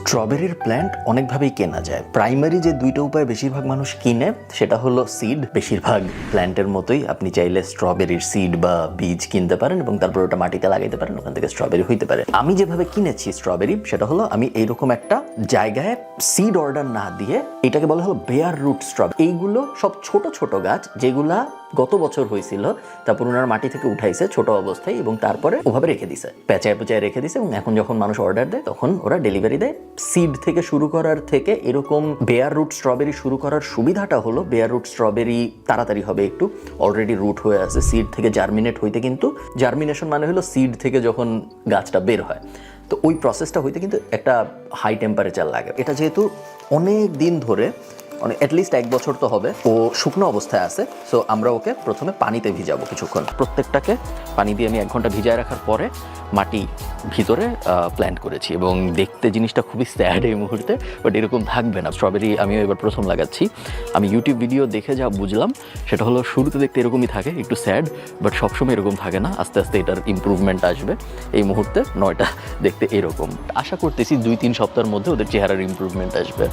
স্ট্রবেরির plant অনেকভাবেই কেনা যায়। প্রাইমারি যে দুইটা উপায় বেশিরভাগ মানুষ কিনে সেটা হলো সিড। বেশিরভাগ প্ল্যান্টের মতোই আপনি চাইলে স্ট্রবেরির সিড বা বীজ কিনতে পারেন এবং তারপর ওটা মাটিতে লাগাইতে পারেন, ওখান থেকে স্ট্রবেরি হইতে পারে। আমি যেভাবে কিনেছি স্ট্রবেরি সেটা হলো আমি এইরকম একটা জায়গায় সিড অর্ডার না দিয়ে, এটাকে বলা হলো বেয়ার রুট স্ট্রবেরি। এইগুলো সব ছোট ছোট গাছ যেগুলা গত বছর হয়েছিল, তারপর ওনার মাটি থেকে উঠাইছে ছোট অবস্থায় এবং তারপরে ওভাবে রেখে দিছে, পেঁচায় পেঁচায় রেখে দিছে। এবং এখন যখন মানুষ অর্ডার দেয় তখন ওরা ডেলিভারি দেয়। সিড থেকে শুরু করার থেকে এরকম বেয়ার রুট স্ট্রবেরি শুরু করার সুবিধাটা হলো বেয়ার রুট স্ট্রবেরি তাড়াতাড়ি হবে, একটু অলরেডি রুট হয়ে আছে। সিড থেকে জার্মিনেট হইতে, কিন্তু জার্মিনেশন মানে হলো সিড থেকে যখন গাছটা বের হয়, তো ওই প্রসেসটা হইতে কিন্তু একটা হাই টেম্পারেচার লাগে। এটা যেহেতু অনেক দিন ধরে, মানে অ্যাটলিস্ট 1 বছর তো হবে, ও শুকনো অবস্থায় আছে, সো আমরা ওকে প্রথমে পানিতে ভিজাবো কিছুক্ষণ। প্রত্যেকটাকে পানি দিয়ে আমি 1 ঘন্টা ভিজায় রাখার পরে মাটি ভিতরে প্ল্যান্ট করেছি এবং দেখতে জিনিসটা খুবই স্যাড এই মুহূর্তে, বাট এরকম থাকবে না। স্ট্রবেরি আমিও এবার প্রথম লাগাচ্ছি। আমি ইউটিউব ভিডিও দেখে যা বুঝলাম সেটা হলো শুরুতে দেখতে এরকমই থাকে, একটু স্যাড, বাট সবসময় এরকম থাকে না। আস্তে আস্তে এটার ইমপ্রুভমেন্ট আসবে। এই মুহূর্তে নয়টা দেখতে এরকম। আশা করতেছি 2-3 সপ্তাহের মধ্যে ওদের চেহারার ইমপ্রুভমেন্ট আসবে।